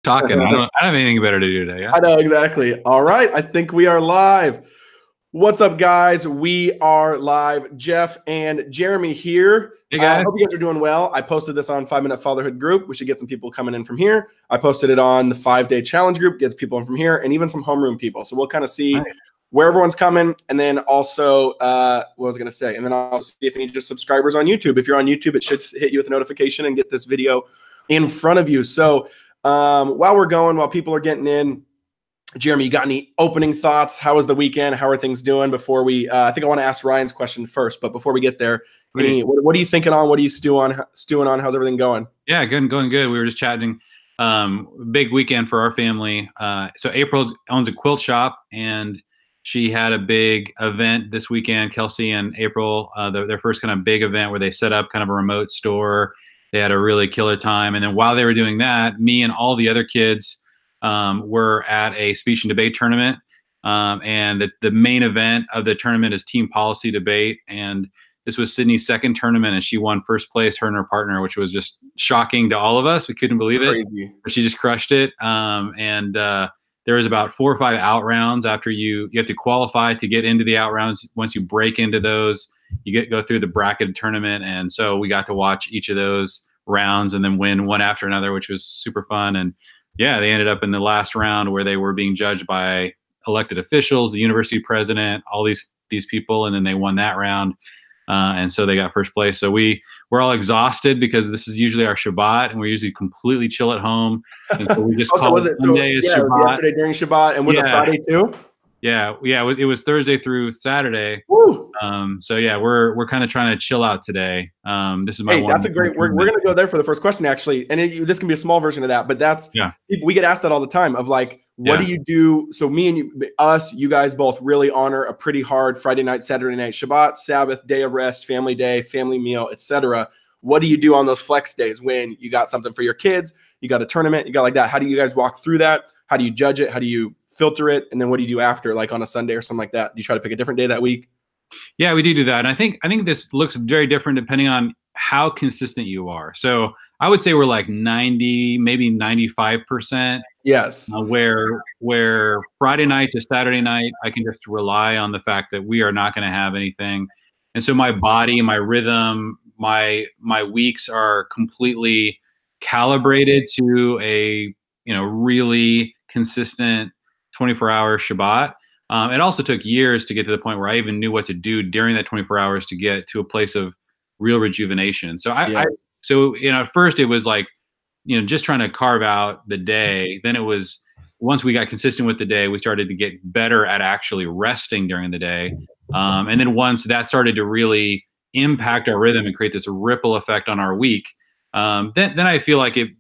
talking. I don't have anything better to do today. Yeah. I know, exactly. All right. I think we are live. What's up, guys? We are live. Jeff and Jeremy here. Hey, guys. Hope you guys are doing well. I posted this on 5 Minute Fatherhood group. We should get some people coming in from here. I posted it on the 5-day challenge group, gets people in from here, and even some homeroom people. So we'll kind of see where everyone's coming. And then also, what was I going to say? And then I'll see if any just subscribers on YouTube. If you're on YouTube, it should hit you with a notification and get this video in front of you. So while people are getting in, Jeremy, you got any opening thoughts? How was the weekend? How are things doing? Before we, I think I want to ask Ryan's question first, but before we get there, what are you thinking on? What are you stewing on? How's everything going? Yeah, good, going good. We were just chatting. Big weekend for our family. So April owns a quilt shop, and she had a big event this weekend. Kelsey and April, their first kind of big event where they set up kind of a remote store. They had a really killer time. And then while they were doing that, me and all the other kids were at a speech and debate tournament. And the main event of the tournament is team policy debate. And this was Sydney's second tournament, and she won first place, her and her partner, which was just shocking to all of us. We couldn't believe it. But she just crushed it. There was about 4 or 5 out rounds after you have to qualify to get into the out rounds. Once you break into those, you go through the bracket tournament. And so we got to watch each of those rounds and then win one after another, which was super fun. And yeah, they ended up in the last round where they were being judged by elected officials, the university president, all these people, and then they won that round. And so they got first place. So we're all exhausted because this is usually our Shabbat, and we're usually completely chill at home. And so we just called Sunday as Shabbat. It was yesterday during Shabbat, and was it Friday too? Yeah, it was Thursday through Saturday. Woo. So yeah, we're kind of trying to chill out today. This is my one. That's a great. We're gonna go there for the first question actually, and this can be a small version of that, but that's we get asked that all the time of like, what do you do? So me and you guys both really honor a pretty hard Friday night, Saturday night, Shabbat, Sabbath, day of rest, family day, family meal, etc. What do you do on those flex days when you got something for your kids, you got a tournament, you got like that? How do you guys walk through that? How do you judge it? How do you filter it? And then what do you do after, like on a Sunday or something like that? Do you try to pick a different day that week? Yeah, we do that. And I think this looks very different depending on how consistent you are. So I would say we're like 90, maybe 95%. Yes. Where Friday night to Saturday night, I can just rely on the fact that we are not going to have anything. And so my body, my rhythm, my weeks are completely calibrated to a, really consistent 24-hour Shabbat. It also took years to get to the point where I even knew what to do during that 24 hours to get to a place of real rejuvenation. So at first it was like, just trying to carve out the day. Then it was, once we got consistent with the day, we started to get better at actually resting during the day. And then once that started to really impact our rhythm and create this ripple effect on our week, then I feel like it,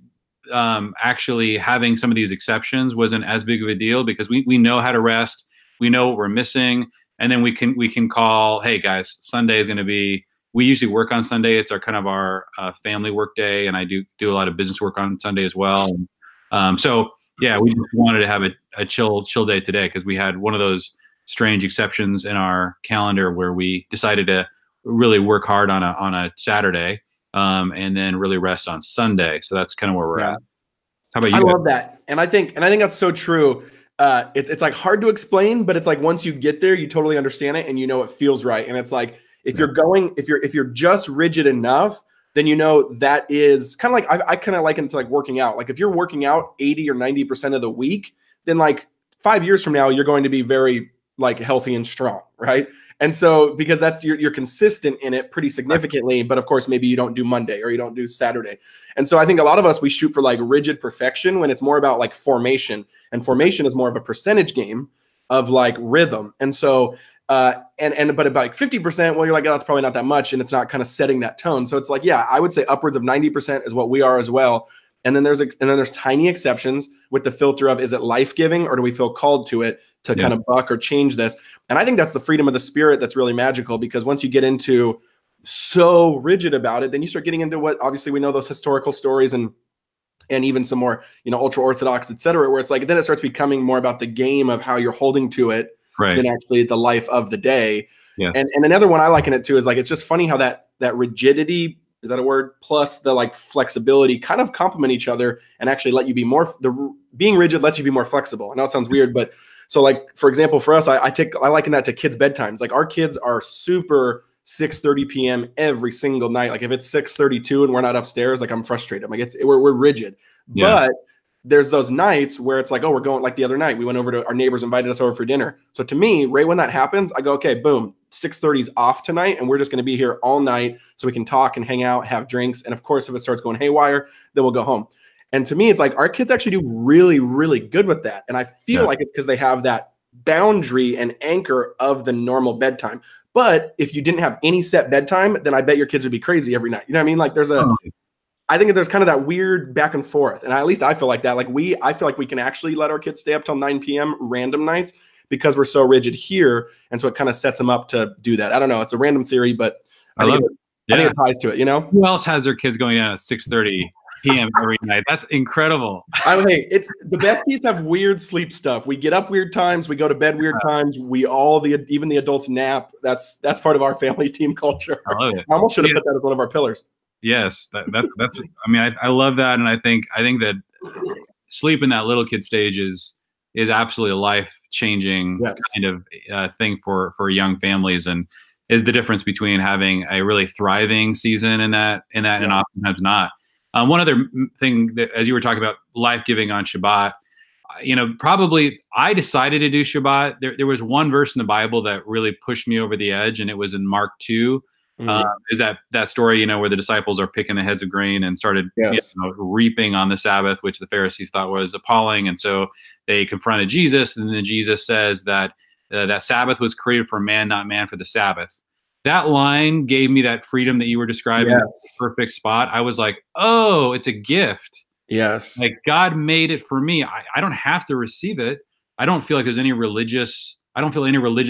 actually having some of these exceptions wasn't as big of a deal because we know how to rest. We know what we're missing. And then we can call, hey guys, Sunday is going to be, we usually work on Sunday. It's our kind of our family work day. And I do a lot of business work on Sunday as well. So yeah, we just wanted to have a chill day today because we had one of those strange exceptions in our calendar where we decided to really work hard on a Saturday. And then really rest on Sunday. So that's kind of where we're at. How about you? I love that. And I think that's so true. It's like hard to explain, but it's like once you get there, you totally understand it and it feels right. And it's like, if you're just rigid enough, then that is kind of like, I kind of liken it to like working out. Like if you're working out 80 or 90% of the week, then like 5 years from now, you're going to be very like healthy and strong. Right. And so, because that's, you're consistent in it pretty significantly, but of course, maybe you don't do Monday or you don't do Saturday. And so I think a lot of us, we shoot for like rigid perfection when it's more about like formation, and formation is more of a percentage game of like rhythm. And so, but about like 50%, well, you're like, oh, that's probably not that much. And it's not kind of setting that tone. So it's like, yeah, I would say upwards of 90% is what we are as well. And then there's tiny exceptions with the filter of, is it life-giving or do we feel called to it to kind of buck or change this? And I think that's the freedom of the spirit that's really magical, because once you get into so rigid about it, then you start getting into what obviously we know, those historical stories and even some more, ultra orthodox, et cetera, where it's like, then it starts becoming more about the game of how you're holding to it than actually the life of the day. Yeah. And another one I liken it to is like, it's just funny how that rigidity is that a word? Plus the like flexibility kind of complement each other and actually let you be more, being rigid lets you be more flexible. I know it sounds weird, but so like, for example, for us, I liken that to kids' bedtimes. Like our kids are super 6:30 p.m. every single night. Like if it's 6:32 and we're not upstairs, like I'm frustrated. I'm like we're rigid. Yeah. But there's those nights where it's like, oh, we're going, like the other night, we went over to our neighbors, invited us over for dinner. So to me, right when that happens, I go, okay, boom, 6:30 is off tonight, and we're just going to be here all night so we can talk and hang out, have drinks. And of course, if it starts going haywire, then we'll go home. And to me, it's like our kids actually do really, really good with that. And I feel like it's because they have that boundary and anchor of the normal bedtime. But if you didn't have any set bedtime, then I bet your kids would be crazy every night. You know what I mean? Like I think there's kind of that weird back and forth. And at least I feel like that. Like I feel like we can actually let our kids stay up till 9 p.m. random nights because we're so rigid here. And so it kind of sets them up to do that. I don't know. It's a random theory, but I think it ties to it, you know? Who else has their kids going down at 6:30 p.m. every night? That's incredible. Hey, it's the Bethkeys have weird sleep stuff. We get up weird times. We go to bed weird times. We all, even the adults nap. That's part of our family team culture. I love it. I almost should have put that as one of our pillars. Yes, that's. I mean, I love that, and I think that sleep in that little kid stage is absolutely a life changing kind of thing for young families, and is the difference between having a really thriving season in that, and oftentimes not. One other thing that, as you were talking about life giving on Shabbat, probably I decided to do Shabbat. There was one verse in the Bible that really pushed me over the edge, and it was in Mark 2. Is that story, where the disciples are picking the heads of grain and started reaping on the Sabbath, which the Pharisees thought was appalling. And so they confronted Jesus, and then Jesus says that that Sabbath was created for man, not man for the Sabbath. That line gave me that freedom that you were describing, the perfect spot. I was like, oh, it's a gift. Yes. Like God made it for me. I don't have to receive it. I don't feel like there's any religious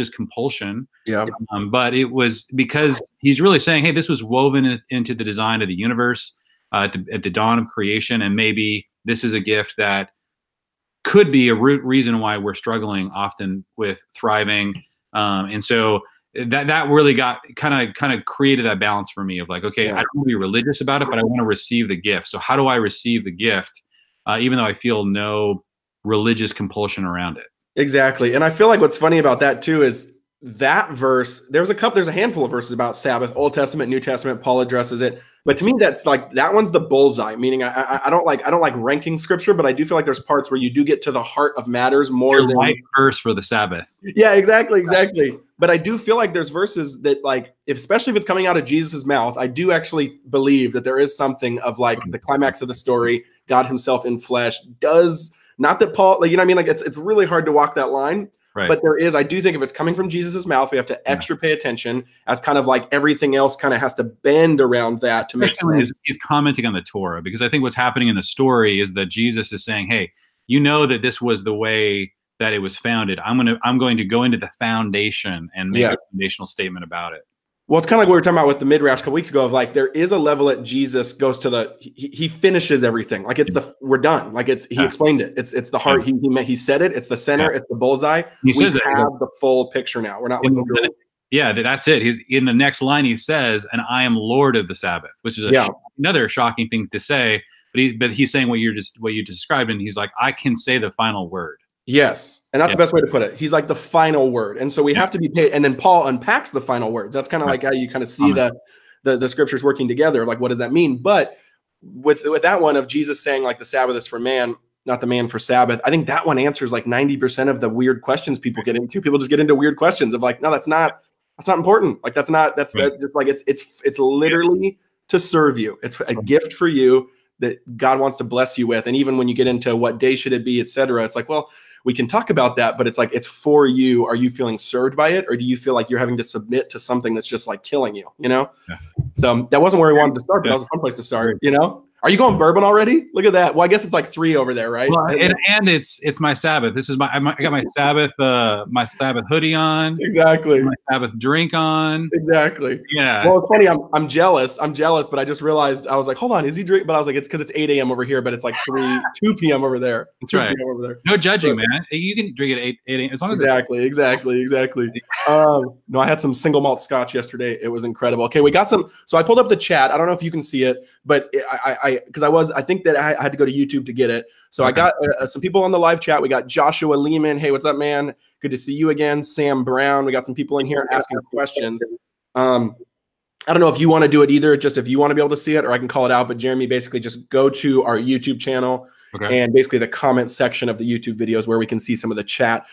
compulsion. Yeah. But it was because he's really saying, hey, this was woven into the design of the universe at the dawn of creation. And maybe this is a gift that could be a root reason why we're struggling often with thriving. And so that really got kind of created that balance for me of like, okay, I don't want to be religious about it, but I want to receive the gift. So how do I receive the gift, even though I feel no religious compulsion around it? Exactly. And I feel like what's funny about that too is that verse, there's a handful of verses about Sabbath, Old Testament, New Testament, Paul addresses it. But to me, that's like, that one's the bullseye, meaning I don't like ranking scripture, but I do feel like there's parts where you do get to the heart of matters more than life verse for the Sabbath. Yeah, exactly. But I do feel like there's verses that, like, especially if it's coming out of Jesus's mouth, I do actually believe that there is something of like the climax of the story, God himself in flesh does, not that Paul, like, you know what I mean? Like it's really hard to walk that line. Right. But there is, I do think if it's coming from Jesus's mouth, we have to extra pay attention, as kind of like everything else kind of has to bend around that to make sense. He's commenting on the Torah, because I think what's happening in the story is that Jesus is saying, hey, you know that this was the way that it was founded. I'm going to go into the foundation and make a foundational statement about it. Well, it's kind of like what we were talking about with the Midrash a couple weeks ago of like, there is a level that Jesus goes to he finishes everything. Like we're done. Like he explained it. It's the heart. He said it. It's the center. It's the bullseye. We have the full picture now. We're not looking through it. Yeah, that's it. He's in the next line. He says, "And I am Lord of the Sabbath," which is another shocking thing to say. But he's saying what you described, and he's like, "I can say the final word." Yes. And that's the best way to put it. He's like the final word. And so we have to be paid. And then Paul unpacks the final words. That's kind of like how you kind of see the scriptures working together. Like, what does that mean? But with that one of Jesus saying like the Sabbath is for man, not the man for Sabbath, I think that one answers like 90% of the weird questions people get into. People just get into weird questions of like, no, that's not important. Like that's just like, it's literally to serve you. It's a gift for you that God wants to bless you with. And even when you get into what day should it be, et cetera, it's like, well, we can talk about that, but it's like, it's for you. Are you feeling served by it? Or do you feel like you're having to submit to something that's just like killing you, you know? Yeah. So that wasn't where we wanted to start, but that was a fun place to start, you know? Are you going bourbon already? Look at that. Well, I guess it's like 3 over there, right? Well, and it's my Sabbath. This is I got my Sabbath hoodie on, Exactly. my Sabbath drink on. Exactly. Yeah, Well, it's funny. I'm jealous. I'm jealous, but I just realized I was like, hold on, is he drink? But I was like, it's because it's 8 a.m. over here, but it's like 2 p.m. over there. that's 2 right. p.m. over there. No judging, But man. You can drink it 8 a.m. as long as it's exactly. No, I had some single malt scotch yesterday. It was incredible. Okay, we got some. So I pulled up the chat. I don't know if you can see it, but I think that I had to go to YouTube to get it. So I got some people on the live chat. We got Joshua Lehman. Hey, what's up, man? Good to see you again. Sam Brown. We got some people in here asking questions. I don't know if you want to do it either, just if you want to be able to see it, or I can call it out. But Jeremy, basically just go to our YouTube channel and basically the comment section of the YouTube videos where we can see some of the chat.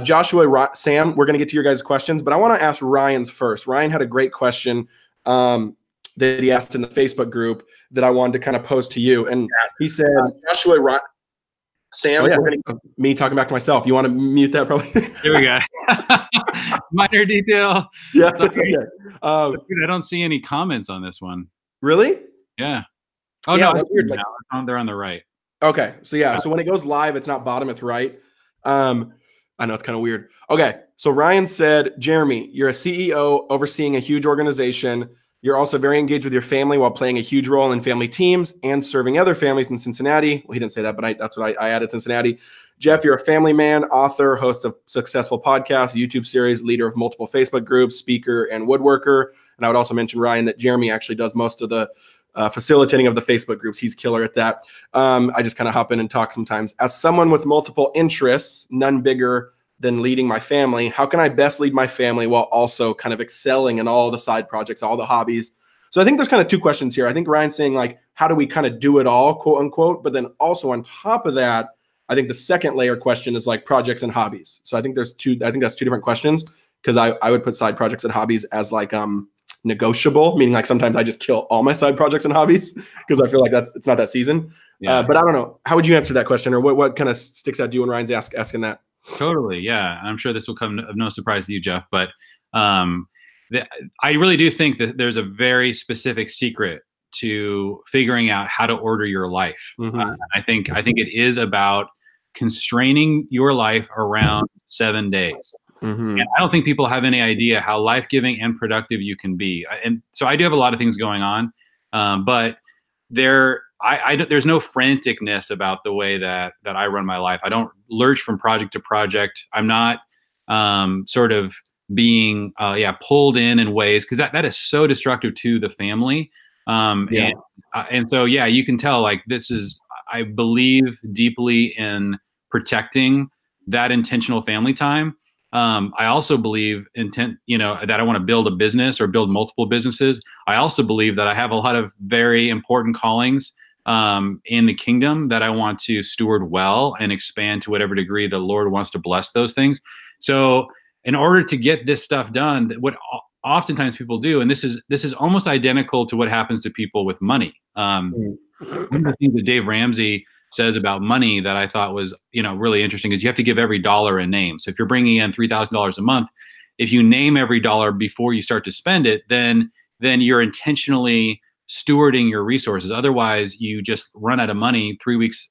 Joshua, Sam, we're going to get to your guys' questions, but I want to ask Ryan's first. Ryan had a great question that he asked in the Facebook group that I wanted to kind of pose to you. And he said, Joshua, Sam, we're going to me talking back to myself. You want to mute that probably? Here we go. Minor detail. Yeah, it's okay. I don't see any comments on this one. Really? Yeah. Oh, yeah, no, that's weird. they're on the right. Okay. So yeah, so when it goes live, it's not bottom, it's right. I know it's kind of weird. Okay. So Ryan said, Jeremy, you're a CEO overseeing a huge organization. You're also very engaged with your family while playing a huge role in family teams and serving other families in Cincinnati. Well, he didn't say that, but that's what I added, Cincinnati. Jeff, you're a family man, author, host of successful podcasts, YouTube series, leader of multiple Facebook groups, speaker, and woodworker. And I would also mention, Ryan, that Jeremy actually does most of the facilitating of the Facebook groups. He's killer at that. I just kind of hop in and talk sometimes. As someone with multiple interests, none bigger than leading my family, how can I best lead my family while also kind of excelling in all the side projects, all the hobbies? So I think there's kind of 2 questions here. I think Ryan's saying, like, how do we kind of do it all, quote unquote? But then also on top of that, I think the second layer question is like projects and hobbies. So I think that's 2 different questions, because I would put side projects and hobbies as like negotiable, meaning like sometimes I just kill all my side projects and hobbies because I feel like it's not that season. Yeah. But I don't know. How would you answer that question, or what kind of sticks out to you when Ryan's asking that? Totally. Yeah. I'm sure this will come of no surprise to you, Jeff, but I really do think that there's a very specific secret to figuring out how to order your life. Mm-hmm. I think it is about constraining your life around 7 days. Mm-hmm. And I don't think people have any idea how life-giving and productive you can be. And so I do have a lot of things going on, but there's no franticness about the way that I run my life. I don't lurch from project to project. I'm not sort of being pulled in ways, because that is so destructive to the family. And so you can tell, like, I believe deeply in protecting that intentional family time. I also believe that I want to build a business or build multiple businesses. I also believe that I have a lot of very important callings in the kingdom that I want to steward well and expand to whatever degree the Lord wants to bless those things. So in order to get this stuff done, what oftentimes people do, and this is almost identical to what happens to people with money. One of the things that Dave Ramsey says about money that I thought was really interesting is you have to give every dollar a name. So if you're bringing in $3,000 a month, if you name every dollar before you start to spend it, then you're intentionally stewarding your resources. Otherwise, you just run out of money 3 weeks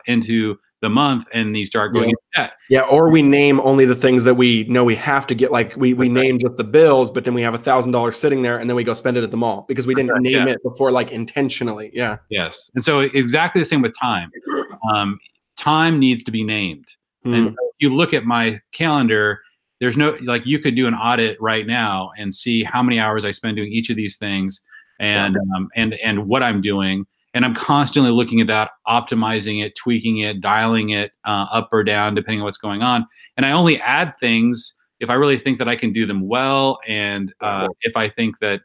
into the month and you start going into debt. Yeah, or we name only the things that we know we have to get. Like we name just the bills, but then we have $1,000 sitting there, and then we go spend it at the mall because we didn't name it before, like intentionally. Yeah. Yes, and so exactly the same with time. Time needs to be named. And if you look at my calendar, there's no, like, you could do an audit right now and see how many hours I spend doing each of these things, and what I'm doing. And I'm constantly looking at that, optimizing it, tweaking it, dialing it up or down, depending on what's going on. And I only add things if I really think that I can do them well, and if I think that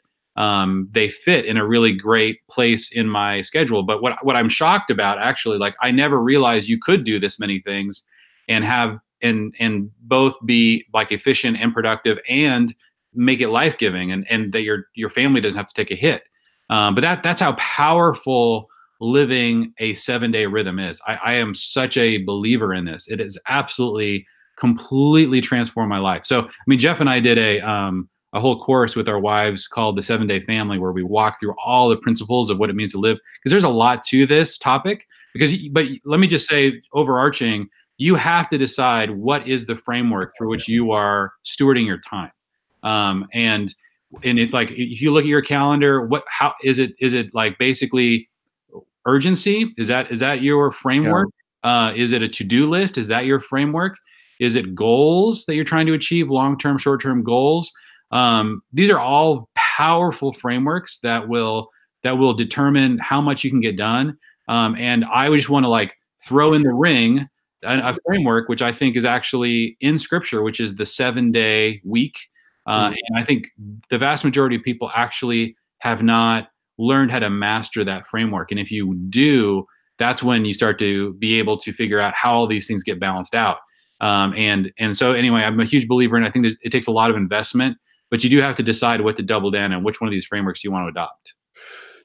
they fit in a really great place in my schedule. But what I'm shocked about, actually, like, I never realized you could do this many things and have and both be like efficient and productive and make it life-giving, and that your family doesn't have to take a hit. But that's how powerful living a 7-day rhythm is. I am such a believer in this. It has absolutely, completely transformed my life. So, I mean, Jeff and I did a whole course with our wives called the 7 Day Family, where we walk through all the principles of what it means to live. Because there's a lot to this topic. But let me just say, overarching, you have to decide what is the framework through which you are stewarding your time. And it's like, if you look at your calendar, how is it? Is it like basically urgency? Is that your Yeah. framework? Is it a to-do list? Is that your framework? Is it goals that you're trying to achieve, long-term, short-term goals? These are all powerful frameworks that will determine how much you can get done. And I just want to like throw in the ring a framework which I think is actually in Scripture, which is the 7 day week. Mm. And I think the vast majority of people actually have not learned how to master that framework. And if you do, that's when you start to be able to figure out how all these things get balanced out. And so anyway, I'm a huge believer in, I think it takes a lot of investment, but you do have to decide what to double down and which one of these frameworks you want to adopt.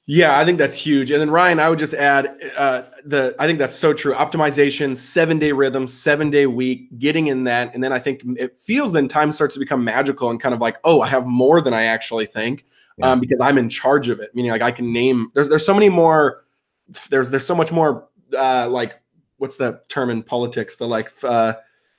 Yeah, I think that's huge. And then Ryan, I would just add I think that's so true. Optimization, 7 day rhythm, 7 day week, getting in that. And then I think it feels then time starts to become magical and kind of like, oh, I have more than I actually think, Yeah. because I'm in charge of it. Meaning like I can name, there's so many more, there's so much more, like, what's that term in politics? The like,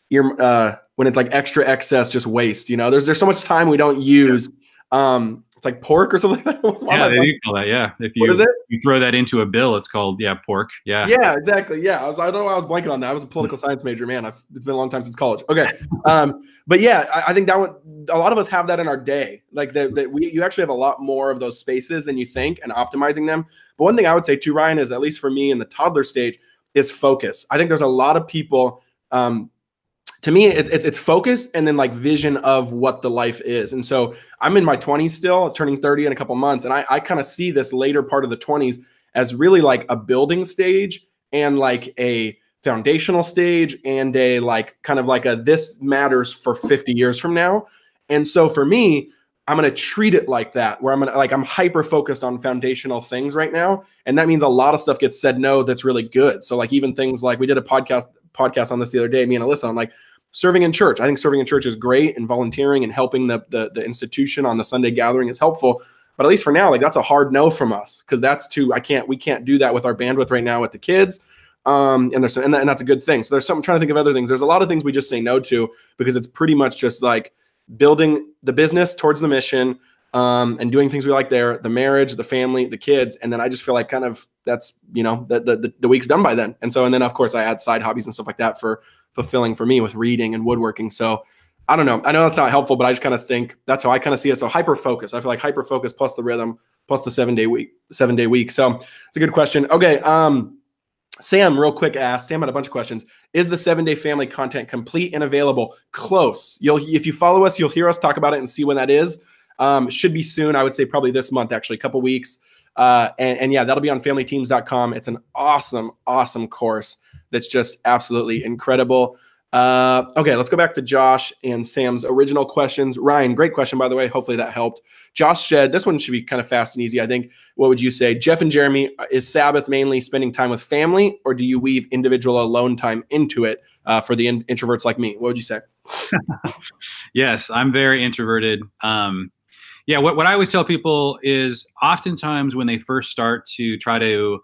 when it's like extra excess, just waste, there's so much time we don't use. It's like pork or something like that. Yeah, they do call that. Yeah, if What is it? you throw that into a bill, it's called pork. Yeah. Yeah, exactly. Yeah, I don't know why I was blanking on that. I was a political science major, man. It's been a long time since college. Okay, but yeah, I think that one, a lot of us have that in our day. Like you actually have a lot more of those spaces than you think, and optimizing them. But one thing I would say too, Ryan, is at least for me in the toddler stage, is focus. I think there's a lot of people. To me, it's focus and then like vision of what the life is. And so I'm in my 20s still, turning 30 in a couple months. And I kind of see this later part of the 20s as really like a building stage and like a foundational stage and a like kind of like a this matters for 50 years from now. And so for me, I'm going to treat it like that, where I'm hyper focused on foundational things right now. And that means a lot of stuff gets said no that's really good. So like even things like we did a podcast on this the other day, me and Alyssa, on like serving in church. I think serving in church is great, and volunteering and helping the institution on the Sunday gathering is helpful. But at least for now, like that's a hard no from us, because we can't do that with our bandwidth right now with the kids. And that's a good thing. So I'm trying to think of other things. There's a lot of things we just say no to because it's pretty much just like building the business towards the mission, and doing things we like there, the marriage, the family, the kids. And then I just feel like kind of that's, the week's done by then. And then of course I add side hobbies and stuff like that for fulfilling for me with reading and woodworking. So I don't know. I know that's not helpful, but I just kind of think that's how I kind of see it. So hyper focus. I feel like hyper focus plus the rhythm plus the 7 day week. So it's a good question. Okay. Sam, real quick, Sam had a bunch of questions. Is the 7 Day Family content complete and available? Close. If you follow us, you'll hear us talk about it and see when that is. Should be soon. I would say probably this month, actually, a couple weeks. And yeah, that'll be on familyteams.com. It's an awesome, awesome course that's just absolutely incredible. Okay, let's go back to Josh and Sam's original questions. Ryan, great question, by the way. Hopefully that helped. Josh said, this one should be kind of fast and easy, I think. What would you say? Jeff and Jeremy, is Sabbath mainly spending time with family, or do you weave individual alone time into it for the introverts like me? What would you say? Yes, I'm very introverted. Yeah, what I always tell people is oftentimes when they first start to try to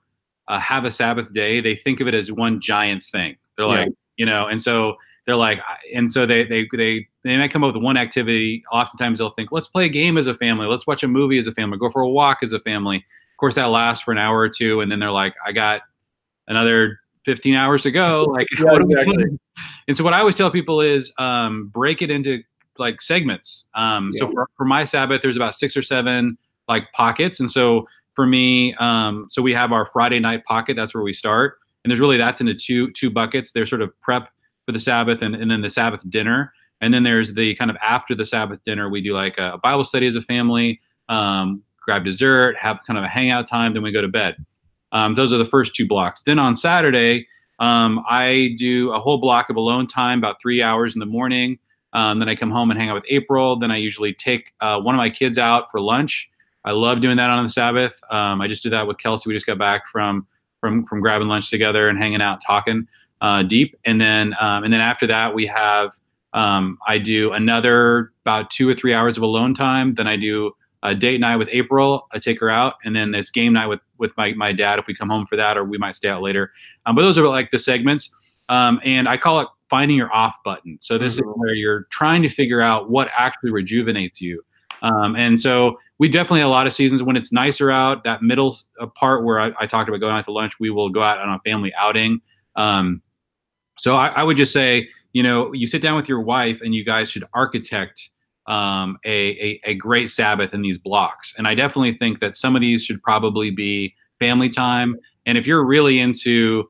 have a Sabbath day, they think of it as one giant thing. They're like, and so they're like, and so they might come up with one activity. Oftentimes they'll think, let's play a game as a family, let's watch a movie as a family, go for a walk as a family. Of course, that lasts for an hour or two, and then they're like, I got another 15 hours to go. Like, yeah, exactly. And so what I always tell people is break it into like segments. So for my Sabbath, there's about 6 or 7 like pockets. And so for me, so we have our Friday night pocket. That's where we start. And that's into two buckets. There's sort of prep for the Sabbath and then the Sabbath dinner. And then there's the kind of after the Sabbath dinner, we do like a Bible study as a family, grab dessert, have kind of a hangout time, then we go to bed. Those are the first 2 blocks. Then on Saturday, I do a whole block of alone time, about 3 hours in the morning. Then I come home and hang out with April. Then I usually take one of my kids out for lunch. I love doing that on the Sabbath. I just did that with Kelsey. We just got back from grabbing lunch together and hanging out, talking deep. And then after that, we have I do another about 2 or 3 hours of alone time. Then I do a date night with April. I take her out, and then it's game night with my dad if we come home for that, or we might stay out later. But those are like the segments, and I call it finding your off button. So this is where you're trying to figure out what actually rejuvenates you. And so we definitely have a lot of seasons when it's nicer out. That middle part where I talked about going out to lunch, we will go out on a family outing. So I would just say, you sit down with your wife and you guys should architect a great Sabbath in these blocks. And I definitely think that some of these should probably be family time. And if you're really into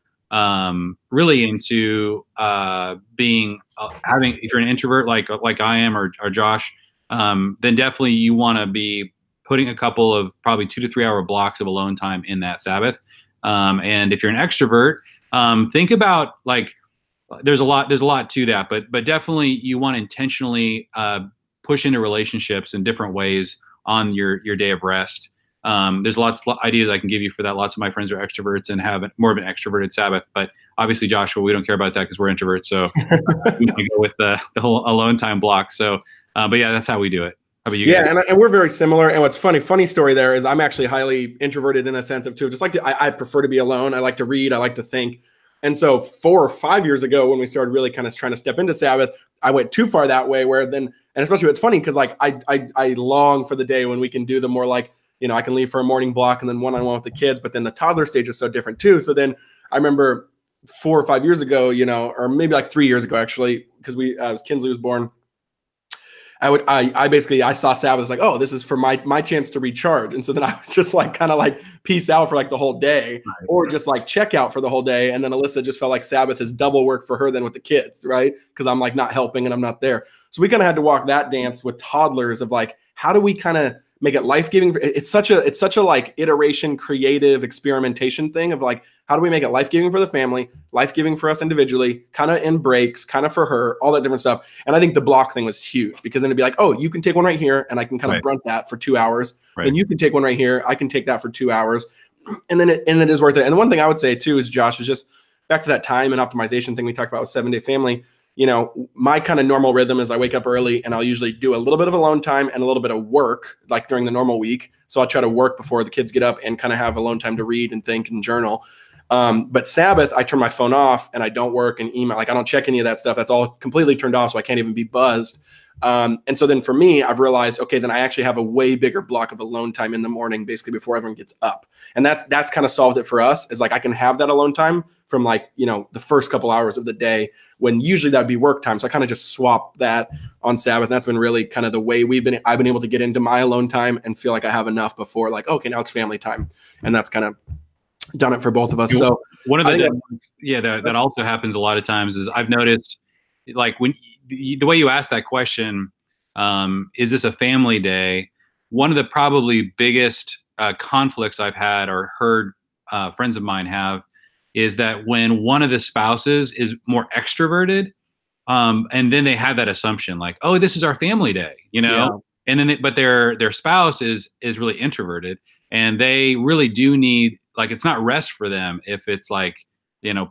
being if you're an introvert like I am or Josh, then definitely you want to be putting a couple of probably 2 to 3 hour blocks of alone time in that Sabbath. And if you're an extrovert, think about there's a lot to that, but definitely you want to intentionally push into relationships in different ways on your day of rest. There's lots of ideas I can give you for that. Lots of my friends are extroverts and have more of an extroverted Sabbath, but obviously, Joshua, we don't care about that because we're introverts. So we go with the whole alone time block. So, but yeah, that's how we do it. How about you? Yeah, guys? and we're very similar. And what's funny story there is I'm actually highly introverted in a sense of too. Just I prefer to be alone. I like to read. I like to think. And so 4 or 5 years ago, when we started really kind of trying to step into Sabbath, I went too far that way. Where then, and especially it's funny because I long for the day when we can do the more I can leave for a morning block and then one-on-one with the kids. But then the toddler stage is so different too. So then I remember 4 or 5 years ago, or maybe like 3 years ago actually, because Kinsley was born. I saw Sabbath as like, oh, this is for my chance to recharge. And so then I would just kind of peace out for the whole day, Right. or just check out for the whole day. And then Alyssa just felt like Sabbath is double work for her than with the kids, right? Because I'm not helping and I'm not there. So we kind of had to walk that dance with toddlers of how do we kind of make it life-giving? It's such a iteration, creative experimentation thing of how do we make it life-giving for the family, life-giving for us individually, kind of in breaks, kind of for her, all that different stuff. And I think the block thing was huge because then it'd be like, oh, you can take one right here and I can kind of brunt that for 2 hours. Right. Then you can take one right here. I can take that for 2 hours. And then it is worth it. And the one thing I would say too is, Josh, is just back to that time and optimization thing we talked about with 7-Day Family. My kind of normal rhythm is I wake up early and I'll usually do a little bit of alone time and a little bit of work during the normal week. So I'll try to work before the kids get up and kind of have alone time to read and think and journal. But Sabbath, I turn my phone off and I don't work and email. I don't check any of that stuff. That's all completely turned off. So I can't even be buzzed. And so then for me, I've realized, okay, then I actually have a way bigger block of alone time in the morning, basically before everyone gets up. And that's kind of solved it for us, is I can have that alone time from the first couple hours of the day when usually that'd be work time. So I kind of just swap that on Sabbath. And that's been really kind of the way I've been able to get into my alone time and feel like I have enough before okay, now it's family time. And that's kind of done it for both of us. So one of the that also happens a lot of times is I've noticed when the way you ask that question, is this a family day? One of the probably biggest conflicts I've had or heard friends of mine have is that when one of the spouses is more extroverted, and then they have that assumption oh, this is our family day, Yeah. and then but their spouse is really introverted, and they really do need it's not rest for them if it's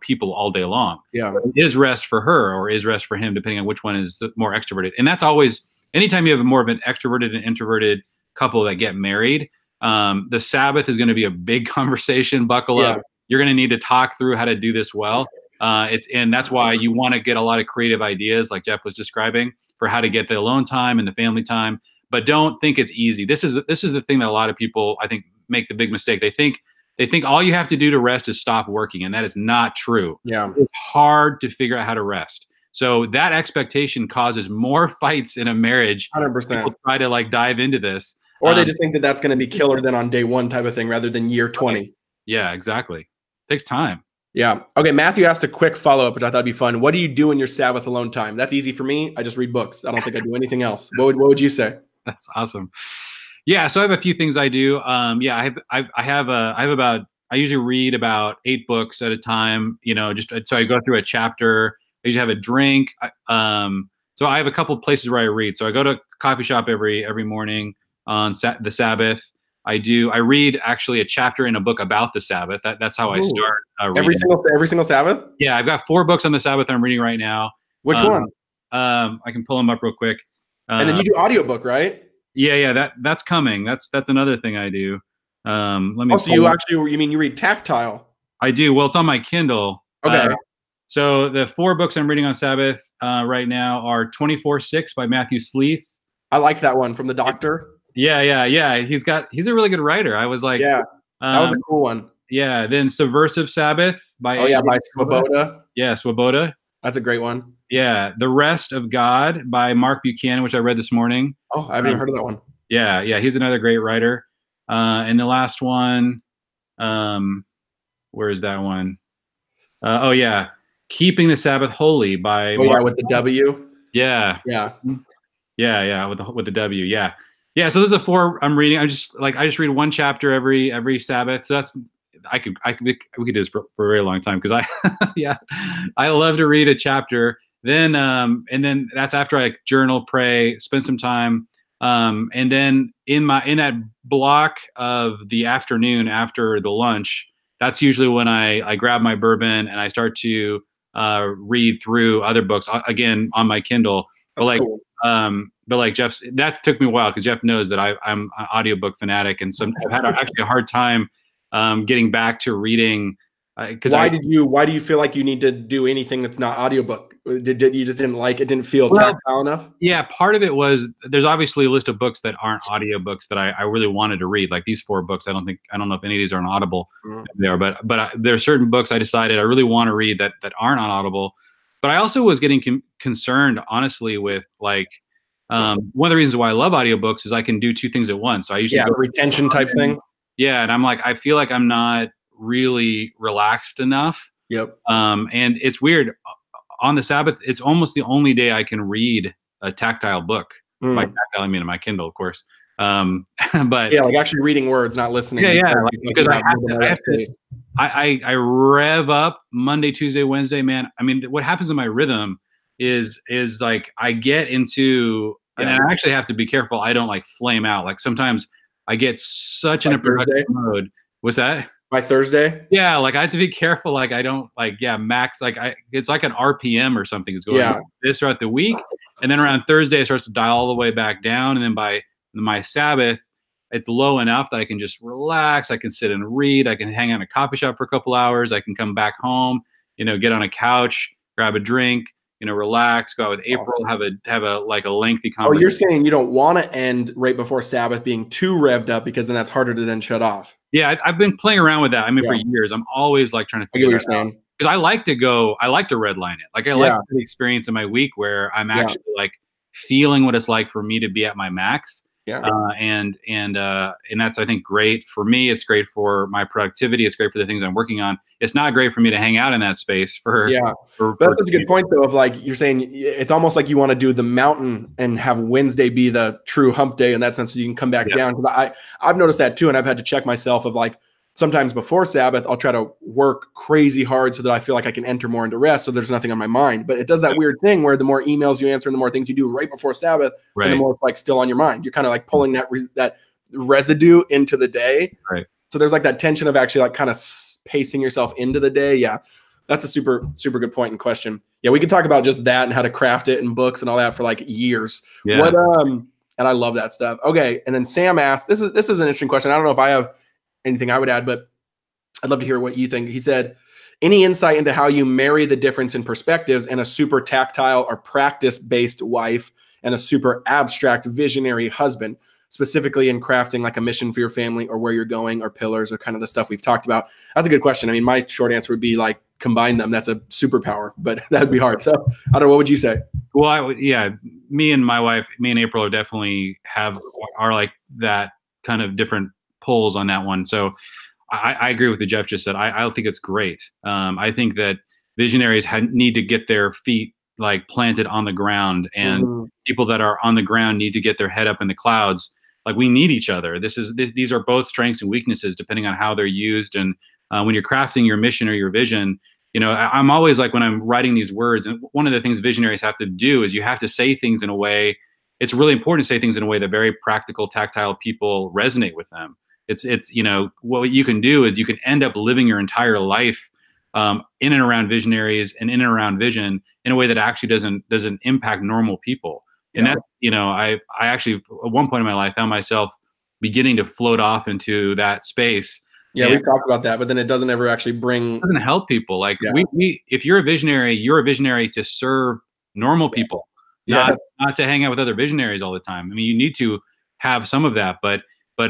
people all day long. Yeah. It is rest for her or is rest for him, depending on which one is more extroverted. And that's always, anytime you have more of an extroverted and introverted couple that get married, the Sabbath is going to be a big conversation. Buckle up. You're going to need to talk through how to do this well. And that's why you want to get a lot of creative ideas like Jeff was describing for how to get the alone time and the family time, but don't think it's easy. This is the thing that a lot of people, I think, make the big mistake. They think all you have to do to rest is stop working, and that is not true. Yeah. It's hard to figure out how to rest. So that expectation causes more fights in a marriage. 100%. People try to dive into this. Or they just think that that's going to be killer than on day one type of thing rather than year 20. Right. Yeah, exactly. It takes time. Yeah. Okay, Matthew asked a quick follow-up, which I thought would be fun. What do you do in your Sabbath alone time? That's easy for me. I just read books. I don't think I do anything else. What would you say? That's awesome. Yeah, so I have a few things I do. I usually read about 8 books at a time. So I go through a chapter. I usually have a drink. So I have a couple of places where I read. So I go to a coffee shop every morning on the Sabbath. I read actually a chapter in a book about the Sabbath. That's how I start reading. Every single Sabbath? Yeah, I've got 4 books on the Sabbath I'm reading right now. Which one? I can pull them up real quick. And then Uh, you do audiobook, right? yeah, yeah, that's coming. That's another thing I do. Let me Oh, so you pull. actually, you mean you read tactile? I do. Well, it's on my Kindle. Okay. So the 4 books I'm reading on Sabbath right now are 24/6 by Matthew Sleeth. I like that one from the doctor. Yeah, yeah, yeah. He's a really good writer. I was like, Yeah, that was a um, cool one. yeah. Then Subversive Sabbath by Oh yeah, by Swoboda. Swoboda. Yeah, Swoboda. That's a great one. Yeah, The Rest of God by Mark Buchanan, which I read this morning. Oh, I haven't even heard of that one. Yeah, yeah, he's another great writer. And the last one, um, where is that one? Oh yeah, Keeping the Sabbath Holy by Oh yeah, Mark. with the W. Yeah, Yeah. yeah, yeah, with the W. Yeah, yeah. So those are 4 I'm reading. I just read one chapter every Sabbath. So that's we could do this for a very long time because yeah, I love to read a chapter. Then and then that's after I journal, pray, spend some time. And then in that block of the afternoon after the lunch, that's usually when I grab my bourbon and I start to read through other books again on my Kindle. But That's like cool. but like Jeff's, that took me a while because Jeff knows that I'm an audiobook fanatic, and I've had actually a hard time getting back to reading because Why do you feel like you need to do anything that's not audiobook? Did you just didn't like it? Didn't feel well, tactile enough? yeah, part of it was there's obviously a list of books that aren't audiobooks that I really wanted to read. Like these 4 books, I don't know if any of these are on Audible. Mhm. There, but there are certain books I decided I really want to read that aren't on Audible. But I also was getting concerned, honestly, with like one of the reasons why I love audiobooks is I can do 2 things at once. So I usually Yeah, go, retention type thing. yeah, and I'm like, I feel like I'm not really relaxed enough. Yep. And it's weird. On the Sabbath, it's almost the only day I can read a tactile book. By Mm. tactile, I mean in my Kindle, of course. But Yeah, like actually reading words, not listening. yeah, yeah, Because, like, because you have a little more of that space. I rev up Monday, Tuesday, Wednesday, man. I mean, what happens in my rhythm is like I get into, and Yeah. I actually have to be careful. I don't like flame out. Like sometimes I get such in By a productive Thursday. mode. What's that? By Thursday. Yeah, like I have to be careful. Like I don't like, yeah, max. Like it's like an RPM or something is going Yeah. like this throughout the week, and then around Thursday it starts to dial all the way back down, and then by my Sabbath, it's low enough that I can just relax. I can sit and read. I can hang out in a coffee shop for a couple hours. I can come back home, get on a couch, grab a drink, relax, go out with April, have a like a lengthy Oh, you're conversation. saying you don't want to end right before Sabbath being too revved up because then that's harder to then shut off. Yeah, I've been playing around with that. I mean, for Yeah. years, I'm always like trying to I get figure what you're that out saying. because I like to redline it. Like I like Yeah. the experience in my week where I'm Yeah. actually like feeling what it's like for me to be at my max. Yeah. And that's, I think, great for me. It's great for my productivity. It's great for the things I'm working on. It's not great for me to hang out in that space Yeah. But that's such a good point, though, of like you're saying it's almost like you want to do the mountain and have Wednesday be the true hump day in that sense so you can come back down. Because I've noticed that too, and I've had to check myself of like sometimes before Sabbath, I'll try to work crazy hard so that I feel like I can enter more into rest so there's nothing on my mind. But it does that weird thing where the more emails you answer and the more things you do right before Sabbath, and the more it's like still on your mind. You're kind of like pulling that residue into the day. Right. So there's like that tension of actually like kind of pacing yourself into the day. Yeah. That's a super, super good point and question. Yeah, we could talk about just that and how to craft it in books and all that for like years. Yeah. And I love that stuff. Okay. And then Sam asked, this is an interesting question. I don't know if I have anything I would add, but I'd love to hear what you think. He said, any insight into how you marry the difference in perspectives and a super tactile or practice-based wife and a super abstract visionary husband, specifically in crafting like a mission for your family or where you're going or pillars or kind of the stuff we've talked about? That's a good question. I mean, my short answer would be like combine them. That's a superpower, but that'd be hard. So I don't know. What would you say? Well, me and my wife, me and April are like that kind of different pulls on that one. So I agree with what Jeff just said. I think it's great. I think that visionaries need to get their feet like planted on the ground, and people that are on the ground need to get their head up in the clouds. Like we need each other. These are both strengths and weaknesses depending on how they're used. And when you're crafting your mission or your vision, I'm always like when I'm writing these words, and one of the things visionaries have to do is you have to say things in a way. It's really important to say things in a way that very practical, tactile people resonate with them. It's what you can do is you can end up living your entire life in and around visionaries and in and around vision in a way that actually doesn't impact normal people. And Yeah. that's, I actually at one point in my life found myself beginning to float off into that space. Yeah, And we've talked about that, but then it doesn't ever actually bring. doesn't help people. Like Yeah. if you're a visionary to serve normal people, not Yes. not to hang out with other visionaries all the time. I mean, you need to have some of that, but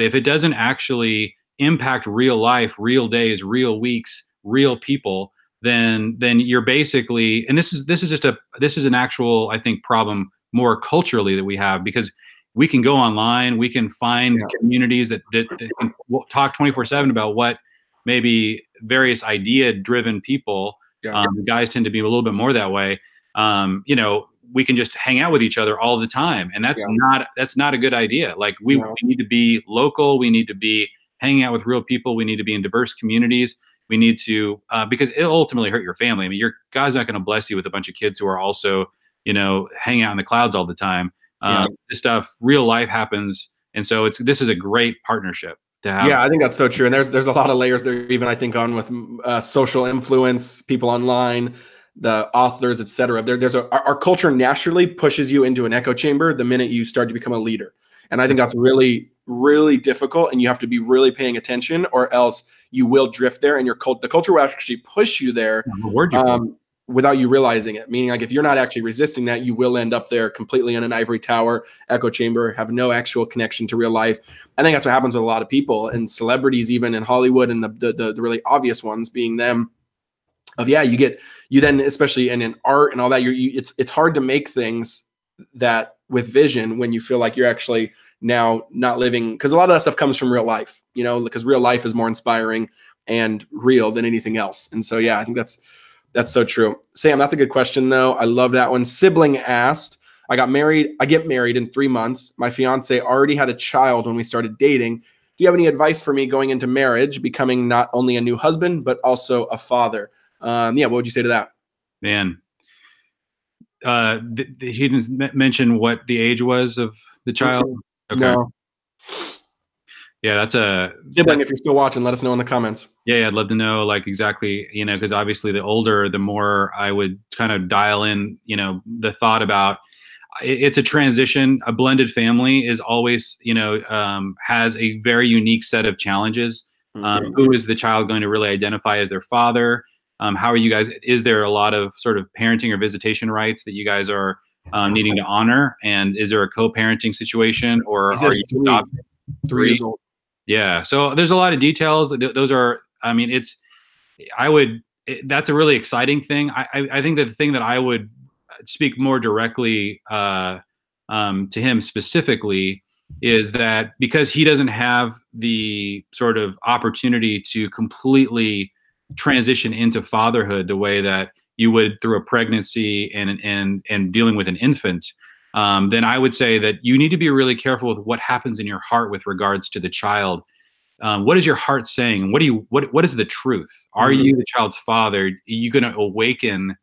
if it doesn't actually impact real life, real days, real weeks, real people, then you're basically, and this is an actual, I think, problem more culturally that we have, because we can go online, we can find Yeah. communities that can talk 24/7 about what maybe various idea driven people, Yeah. guys tend to be a little bit more that way. We can just hang out with each other all the time, and Yeah. that's not a good idea. Like we No. need to be local, we need to be hanging out with real people, we need to be in diverse communities. We need to, because it'll ultimately hurt your family. I mean, your God's not going to bless you with a bunch of kids who are also, hanging out in the clouds all the time. Yeah. This stuff, real life happens, and so this is a great partnership to have. Yeah, I think that's so true. And there's a lot of layers there, even I think, on with social influence, people online, the authors, etc. Our culture naturally pushes you into an echo chamber the minute you start to become a leader, and I think that's really, really difficult. And you have to be really paying attention, or else you will drift there, and the culture will actually push you there. Reward you for it. Without you realizing it. Meaning, like, if you're not actually resisting that, you will end up there completely in an ivory tower, echo chamber, have no actual connection to real life. I think that's what happens with a lot of people and celebrities, even in Hollywood, and the really obvious ones being them. You then, especially in art and all that, it's hard to make things that with vision when you feel like you're actually now not living, because a lot of that stuff comes from real life, because real life is more inspiring and real than anything else. And so, yeah, I think that's so true. Sam, that's a good question, though. I love that one. Sibling asked, I get married in 3 months. My fiance already had a child when we started dating. Do you have any advice for me going into marriage, becoming not only a new husband, but also a father? What would you say to that? Man, he didn't mention what the age was of the child. Okay. No. Yeah, Sibling, if you're still watching, let us know in the comments. Yeah, I'd love to know, like, exactly, because obviously the older, the more I would kind of dial in, the thought about it's a transition. A blended family is always, has a very unique set of challenges. Who is the child going to really identify as their father? How are you guys? Is there a lot of sort of parenting or visitation rights that you guys are needing to honor? And is there a co-parenting situation, or are you adopting? 3 years old. Yeah. So there's a lot of details. Those are, I mean, that's a really exciting thing. I think that the thing that I would speak more directly to him specifically is that because he doesn't have the sort of opportunity to completely transition into fatherhood the way that you would through a pregnancy and dealing with an infant, then I would say that you need to be really careful with what happens in your heart with regards to the child. What is your heart saying? What is the truth? Are you the child's father? Are you going to awaken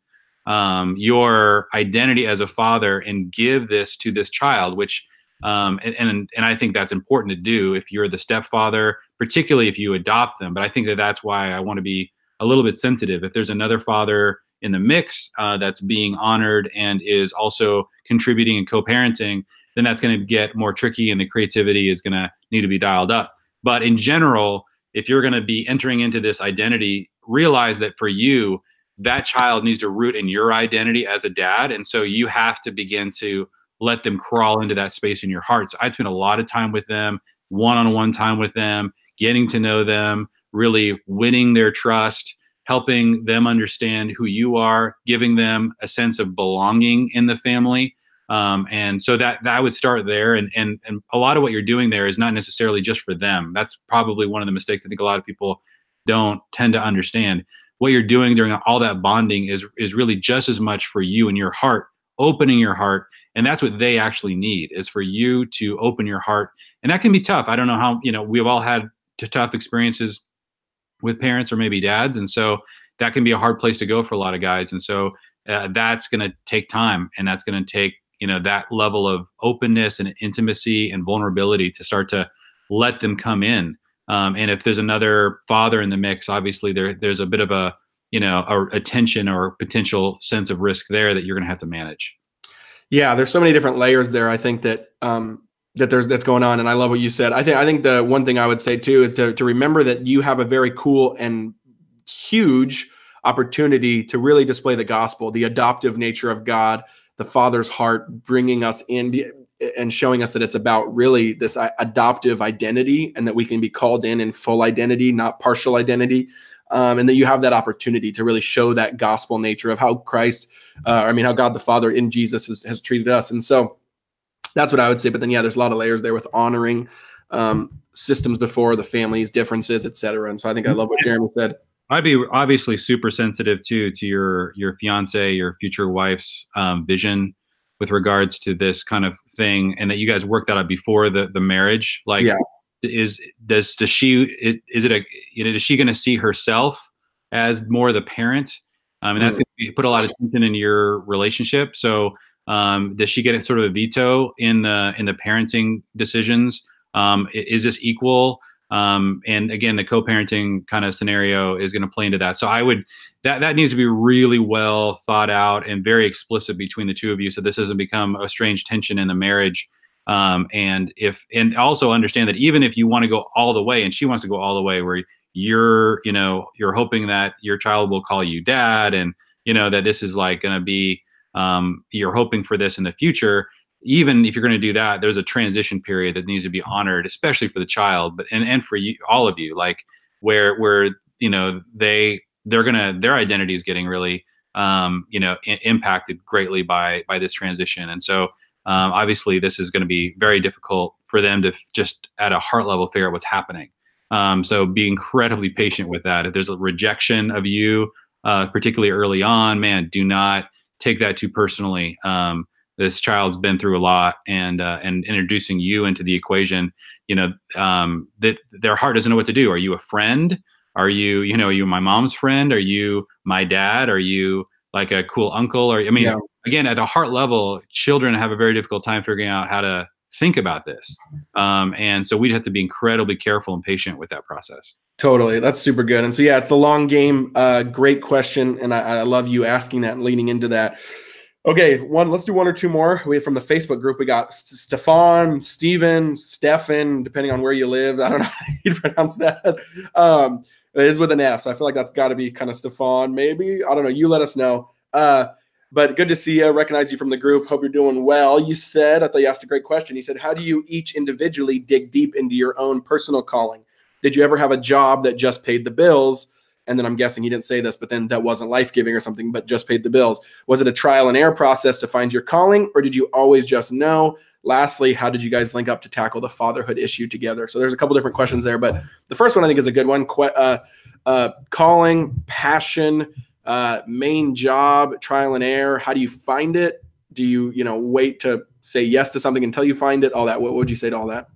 your identity as a father and give this to this child? Which and I think that's important to do if you're the stepfather, particularly if you adopt them. But I think that's why I want to be a little bit sensitive. If there's another father in the mix that's being honored and is also contributing and co-parenting, then that's going to get more tricky, and the creativity is going to need to be dialed up. But in general, if you're going to be entering into this identity, realize that for you, that child needs to root in your identity as a dad. And so you have to begin to let them crawl into that space in your heart. So I'd spend a lot of time with them, one-on-one time with them, getting to know them, really winning their trust, helping them understand who you are, giving them a sense of belonging in the family. And so that I would start there. And a lot of what you're doing there is not necessarily just for them. That's probably one of the mistakes I think a lot of people don't tend to understand. What you're doing during all that bonding is really just as much for you and your heart, opening your heart. And that's what they actually need, is for you to open your heart. And that can be tough. I don't know how, we've all had tough experiences with parents or maybe dads. And so that can be a hard place to go for a lot of guys. And so that's going to take time, and that's going to take, that level of openness and intimacy and vulnerability to start to let them come in. And if there's another father in the mix, obviously there's a bit of a a tension or potential sense of risk there that you're going to have to manage. Yeah, there's so many different layers there. I think that that's going on, and I love what you said. I think the one thing I would say too is to remember that you have a very cool and huge opportunity to really display the gospel, the adoptive nature of God, the Father's heart, bringing us in and showing us that it's about really this adoptive identity, and that we can be called in full identity, not partial identity. And that you have that opportunity to really show that gospel nature of how Christ, how God the Father in Jesus has treated us. And so that's what I would say. But then, yeah, there's a lot of layers there with honoring systems before the family's differences, et cetera. And so I think I love what Jeremy said. I'd be obviously super sensitive too to your fiance, your future wife's vision with regards to this kind of thing, and that you guys work that out before the marriage. Like, Yeah. is she going to see herself as more the parent? And that's going to put a lot of tension in your relationship. So, does she get sort of a veto in the parenting decisions? Is this equal? And again, the co-parenting kind of scenario is going to play into that. So that needs to be really well thought out and very explicit between the two of you, so this doesn't become a strange tension in the marriage. And also understand that even if you want to go all the way and she wants to go all the way, where you're hoping that your child will call you dad, and that this is like going to be, you're hoping for this in the future. Even if you're going to do that, there's a transition period that needs to be honored, especially for the child, but and for you, all of you, like where their identity is getting really impacted greatly by this transition. And so obviously this is going to be very difficult for them to just at a heart level figure out what's happening. So be incredibly patient with that. If there's a rejection of you, particularly early on, man, do not take that too personally. This child's been through a lot, and introducing you into the equation, that their heart doesn't know what to do. Are you a friend? Are you, are you my mom's friend? Are you my dad? Are you like a cool uncle? Or, Yeah. again, at a heart level, children have a very difficult time figuring out how to think about this. And so we'd have to be incredibly careful and patient with that process. Totally. That's super good. And so, yeah, it's the long game. Great question. And I love you asking that and leaning into that. Okay, let's do one or two more. We from the Facebook group, we got Stefan, Steven, Stefan, depending on where you live. I don't know how you pronounce that. It is with an F, so I feel like that's got to be kind of Stefan, maybe. I don't know. You let us know. But good to see you. Recognize you from the group. Hope you're doing well. You said, I thought you asked a great question. He said, how do you each individually dig deep into your own personal calling? Did you ever have a job that just paid the bills? And then I'm guessing he didn't say this, but then that wasn't life-giving or something, but just paid the bills. Was it a trial and error process to find your calling, or did you always just know? Lastly, how did you guys link up to tackle the fatherhood issue together? So there's a couple different questions there, but the first one I think is a good one. Calling, passion, main job, trial and error. How do you find it? Do you, wait to say yes to something until you find it? All that. What would you say to all that?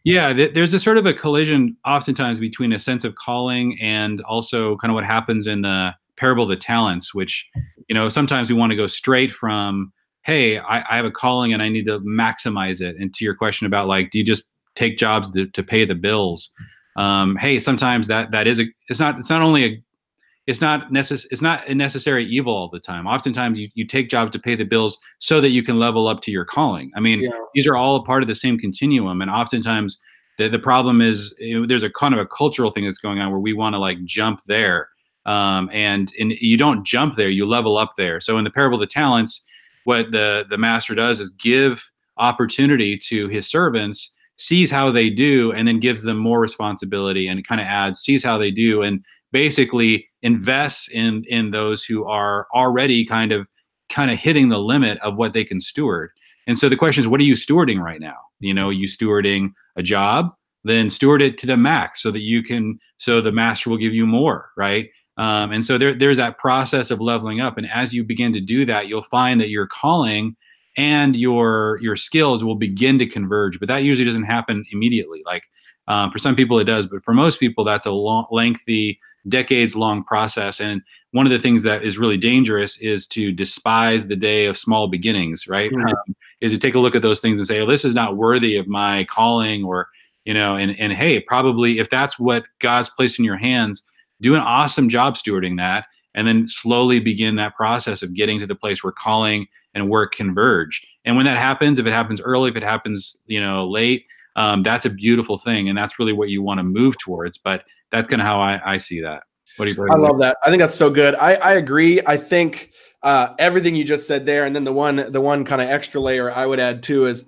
Yeah, there's a sort of a collision oftentimes between a sense of calling and also kind of what happens in the parable of the talents, which, sometimes we want to go straight from, hey, I have a calling and I need to maximize it. And to your question about like, do you just take jobs to pay the bills? Hey, sometimes it's not a necessary evil all the time. Oftentimes you take jobs to pay the bills so that you can level up to your calling. These are all a part of the same continuum. And oftentimes the problem is, there's a kind of a cultural thing that's going on where we want to like jump there. And you don't jump there, you level up there. So in the parable of the talents, what the master does is give opportunity to his servants, sees how they do, and then gives them more responsibility, and kind of adds, sees how they do, and basically invests in those who are already kind of hitting the limit of what they can steward. And so the question is, what are you stewarding right now? You stewarding a job, then steward it to the max so the master will give you more, right? And so there's that process of leveling up. And as you begin to do that, you'll find that your calling and your skills will begin to converge. But that usually doesn't happen immediately. Like for some people it does, but for most people that's a lengthy, decades-long process. And one of the things that is really dangerous is to despise the day of small beginnings, right? Mm-hmm. Is to take a look at those things and say, oh, this is not worthy of my calling, or, and hey, probably if that's what God's placed in your hands, do an awesome job stewarding that, and then slowly begin that process of getting to the place where calling and work converge. And when that happens, if it happens early, if it happens, late, that's a beautiful thing. And that's really what you want to move towards. But that's kind of how I see that. I love that. I think that's so good. I agree. I think everything you just said there, and then the one kind of extra layer I would add too is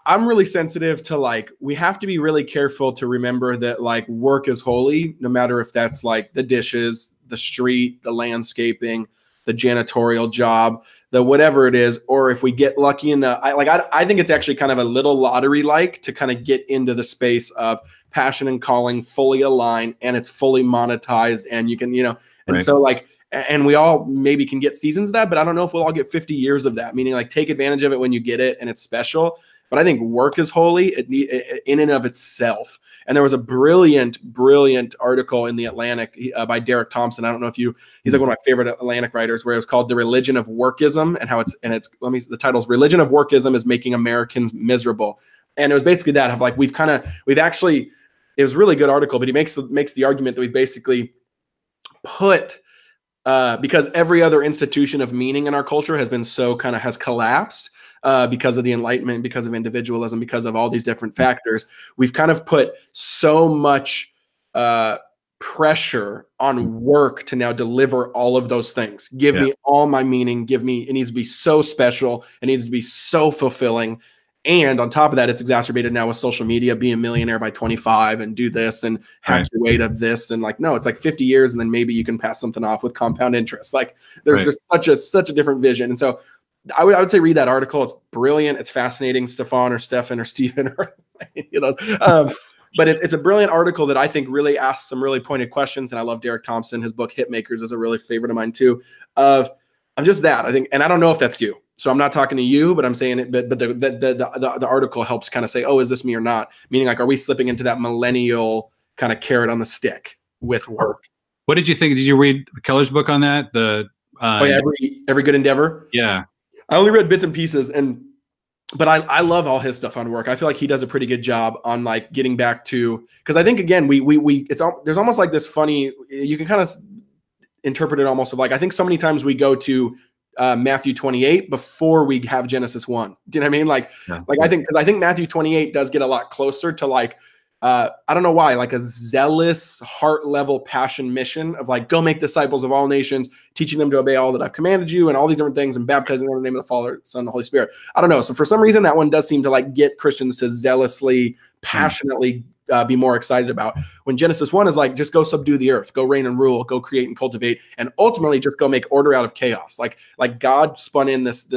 I'm really sensitive to, like, we have to be really careful to remember that, like, work is holy, no matter if that's like the dishes, the street, the landscaping, the janitorial job, the whatever it is, or if we get lucky enough. I think it's actually kind of a little lottery like to kind of get into the space of passion and calling fully aligned and it's fully monetized, and you can, and Right. so like, and we all maybe can get seasons of that, but I don't know if we'll all get 50 years of that, meaning like take advantage of it when you get it and it's special. But I think work is holy in and of itself. And there was a brilliant article in the Atlantic by Derek Thompson. I don't know if he's like one of my favorite Atlantic writers, where it was called "The Religion of Workism" and how the title's "Religion of Workism is Making Americans Miserable." And it was basically that of like, it was a really good article, but he makes the argument that we've basically put, because every other institution of meaning in our culture has been has collapsed, because of the Enlightenment, because of individualism, because of all these different factors. We've kind of put so much pressure on work to now deliver all of those things. Give me all my meaning. It needs to be so special. It needs to be so fulfilling. And on top of that, it's exacerbated now with social media, be a millionaire by 25 and do this and hack your way to this. And like, no, it's like 50 years. And then maybe you can pass something off with compound interest. Like there's just such a different vision. And so I would say read that article. It's brilliant. It's fascinating. Stefan or Stephen or any of those. But it's a brilliant article that I think really asks some really pointed questions. And I love Derek Thompson. His book Hitmakers is a really favorite of mine too. Of just that, I think, and I don't know if that's you. So I'm not talking to you, but I'm saying it. But the article helps kind of say, oh, is this me or not? Meaning, like, are we slipping into that millennial kind of carrot on the stick with work? What did you think? Did you read Keller's book on that? Every Good Endeavor. Yeah, I only read bits and pieces, but I love all his stuff on work. I feel like he does a pretty good job on like getting back to, because I think again there's almost like this funny, you can kind of interpret it almost of like, I think so many times we go to Matthew 28 before we have Genesis 1. Do you know what I mean? I think Matthew 28 does get a lot closer to like, I don't know why, like a zealous heart level passion mission of like, go make disciples of all nations, teaching them to obey all that I've commanded you and all these different things, and baptizing them in the name of the Father, Son, and the Holy Spirit. I don't know. So for some reason, that one does seem to like get Christians to zealously, passionately be more excited about, when Genesis 1 is like, just go subdue the earth, go reign and rule, go create and cultivate, and ultimately just go make order out of chaos. Like God spun in this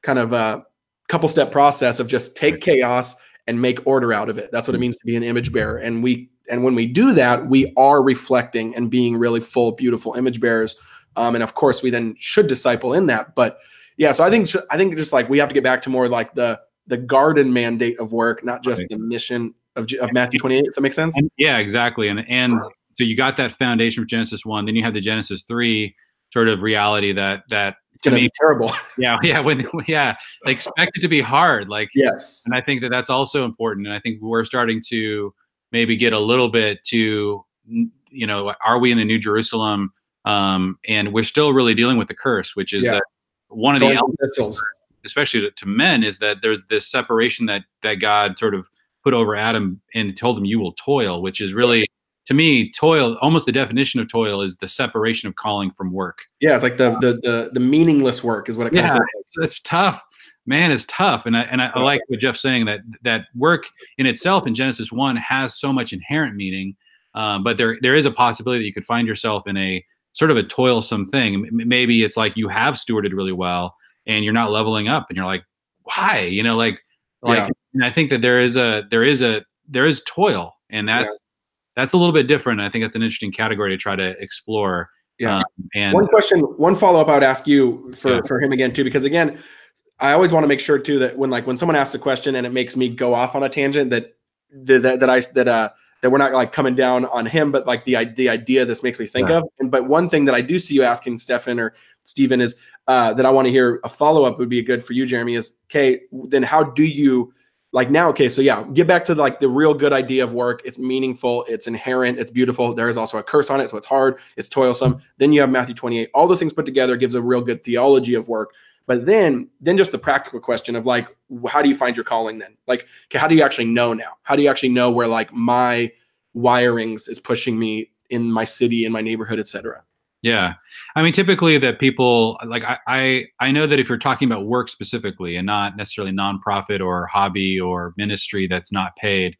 kind of couple step process of just take chaos and make order out of it. That's what it means to be an image bearer. And when we do that, we are reflecting and being really full, beautiful image bearers. And of course, we then should disciple in that. But yeah, so I think just like we have to get back to more like the garden mandate of work, not just the mission of Matthew 28. Does that make sense? Yeah, exactly. And so you got that foundation of Genesis 1, then you have the Genesis 3 sort of reality that it's going to be terrible. They expect it to be hard. Like, yes. And I think that's also important. And I think we're starting to maybe get a little bit to, are we in the New Jerusalem? And we're still really dealing with the curse, which is that one of the elements, especially to men, is that there's this separation that God sort of put over Adam and told him, you will toil, which is really, to me, toil, almost the definition of toil is the separation of calling from work. Yeah, it's like the meaningless work is what it kind of is. It's tough. Man, it's tough. And I like what Jeff's saying, that work in itself in Genesis 1 has so much inherent meaning, but there is a possibility that you could find yourself in a sort of a toilsome thing. Maybe it's like you have stewarded really well and you're not leveling up and you're like, why? And I think that there is toil, and that's a little bit different. I think that's an interesting category to try to explore. Yeah. And one follow-up I would ask you for him again too, because again, I always want to make sure too that when someone asks a question and it makes me go off on a tangent, that we're not like coming down on him, but like the idea this makes me think of. But one thing that I do see you asking Stefan or Stephen is that I want to hear a follow-up would be good for you, Jeremy, is, okay, then how do you, like now, okay, so yeah, get back to like the real good idea of work. It's meaningful, it's inherent, it's beautiful. There is also a curse on it, so it's hard, it's toilsome. Then you have Matthew 28. All those things put together gives a real good theology of work. But then just the practical question of like, how do you find your calling then? Like, okay, how do you actually know now? How do you actually know where like my wirings is pushing me in my city, in my neighborhood, et cetera? Yeah. I mean, typically that people like I know that if you're talking about work specifically and not necessarily nonprofit or hobby or ministry that's not paid,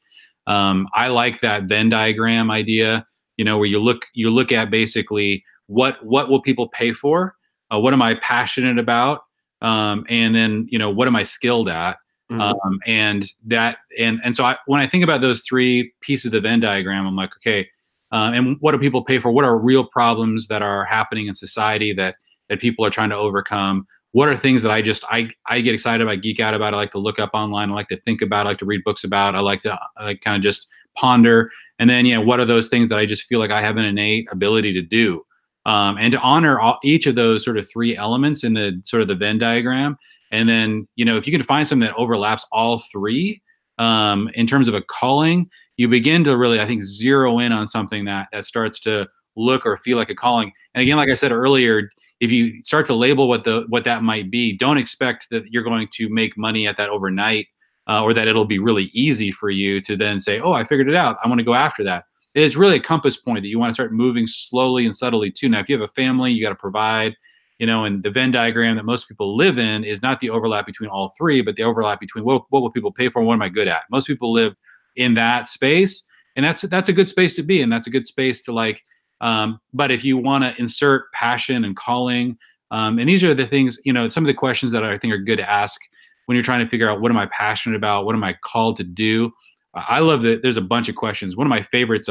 I like that Venn diagram idea, where you look at basically what will people pay for? What am I passionate about? And then, what am I skilled at? Mm-hmm. And so when I think about those three pieces of the Venn diagram, I'm like, okay, and what do people pay for? What are real problems that are happening in society that people are trying to overcome? What are things that I get excited about, geek out about? I like to look up online. I like to think about. I like to read books about. I like to kind of just ponder. And then, what are those things that I just feel like I have an innate ability to do? And to honor each of those sort of three elements in the sort of the Venn diagram. And then, if you can find something that overlaps all three in terms of a calling, you begin to really, I think, zero in on something that starts to look or feel like a calling. And again, like I said earlier, if you start to label what that might be, don't expect that you're going to make money at that overnight, or that it'll be really easy for you to then say, "Oh, I figured it out. I want to go after that." It's really a compass point that you want to start moving slowly and subtly too. Now, if you have a family, you got to provide. And the Venn diagram that most people live in is not the overlap between all three, but the overlap between what will people pay for and what am I good at. Most people live in that space, and that's a good space to be in. That's a good space to like. But if you want to insert passion and calling, and these are the things, some of the questions that I think are good to ask when you're trying to figure out what am I passionate about, what am I called to do. I love that there's a bunch of questions. One of my favorites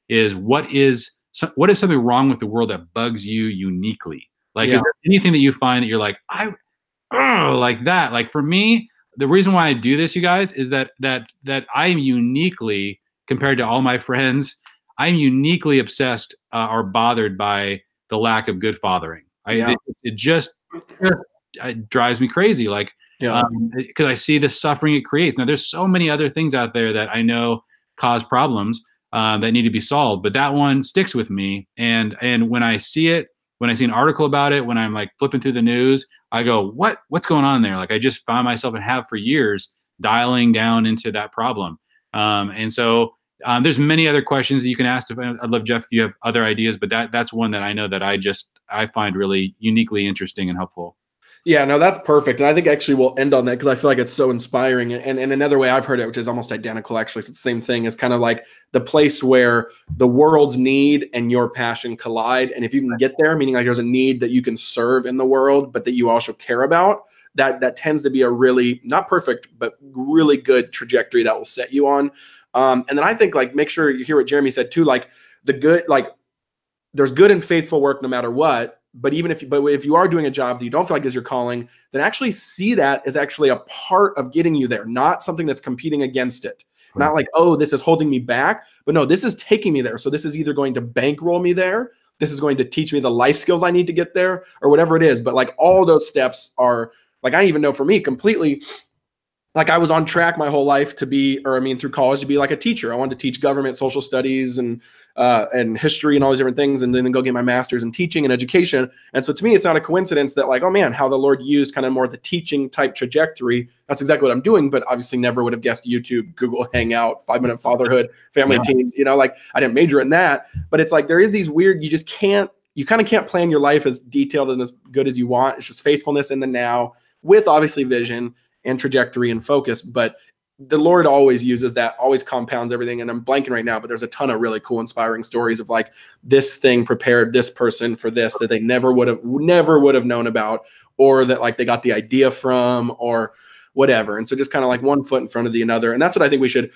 is what is something wrong with the world that bugs you uniquely? Like, is Yeah. there anything that you find that you're like, like that? Like for me, the reason why I do this, you guys, is that I am uniquely, compared to all my friends, I'm uniquely obsessed or bothered by the lack of good fathering. Yeah. It just it drives me crazy. Like, Yeah. because I see the suffering it creates. Now, there's so many other things out there that I know cause problems that need to be solved, but that one sticks with me. And when I see it, when I see an article about it, when I'm like flipping through the news, I go, what's going on there? Like I just found myself and have for years dialing down into that problem. And so there's many other questions that you can ask. I'd love, Jeff, if you have other ideas, but that's one that I know that I find really uniquely interesting and helpful. Yeah, no, that's perfect. And I think actually we'll end on that because I feel like it's so inspiring. And another way I've heard it, which is almost identical, actually, it's the same thing, is kind of like the place where the world's need and your passion collide. And if you can get there, meaning like there's a need that you can serve in the world, but that you also care about, that tends to be a really, not perfect, but really good trajectory that will set you on. And then I think like, make sure you hear what Jeremy said too, like the good, like there's good and faithful work no matter what. But if you are doing a job that you don't feel like is your calling, then actually see that as actually a part of getting you there, not something that's competing against it. Right. Not like, oh, this is holding me back, but no, this is taking me there. So this is either going to bankroll me there, this is going to teach me the life skills I need to get there, or whatever it is. But like all those steps are like, I even know for me completely, like I was on track my whole life to be, or I mean, through college to be like a teacher. I wanted to teach government, social studies, and history and all these different things, and then go get my master's in teaching and education. And so to me, it's not a coincidence that like, oh man, how the Lord used kind of more the teaching type trajectory. That's exactly what I'm doing, but obviously never would have guessed YouTube, Google Hangout, 5-minute fatherhood, family teams, like I didn't major in that, but it's like, there is these weird, you kind of can't plan your life as detailed and as good as you want. It's just faithfulness in the now with obviously vision and trajectory and focus. But the Lord always uses that, always compounds everything. And I'm blanking right now, but there's a ton of really cool, inspiring stories of like this thing prepared this person for this that they never would have known about, or that like they got the idea from, or whatever. And so just kind of like one foot in front of the other. And that's what I think we should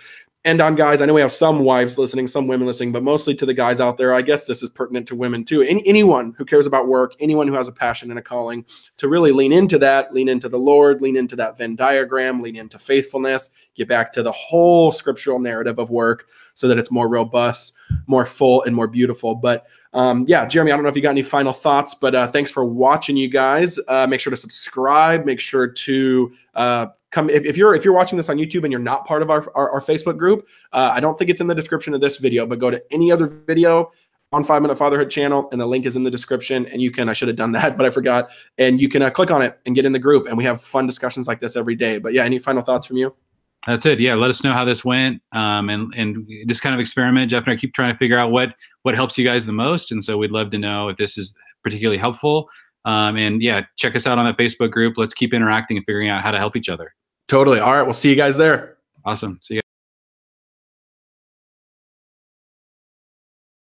end on, guys. I know we have some wives listening, some women listening, but mostly to the guys out there. I guess this is pertinent to women too. Anyone who cares about work, anyone who has a passion and a calling, to really lean into that, lean into the Lord, lean into that Venn diagram, lean into faithfulness, get back to the whole scriptural narrative of work so that it's more robust, more full, and more beautiful. But yeah, Jeremy, I don't know if you got any final thoughts, but thanks for watching, you guys. Make sure to subscribe. Make sure to come if you're watching this on YouTube and you're not part of our Facebook group, I don't think it's in the description of this video, but go to any other video on 5 Minute Fatherhood channel, and the link is in the description. And you can, I should have done that, but I forgot. And you can click on it and get in the group. And we have fun discussions like this every day. But yeah, any final thoughts from you? That's it. Yeah, let us know how this went, and this kind of experiment. Jeff and I keep trying to figure out what helps you guys the most, and so we'd love to know if this is particularly helpful. And yeah, check us out on that Facebook group. Let's keep interacting and figuring out how to help each other. Totally. All right, we'll see you guys there. Awesome. See you.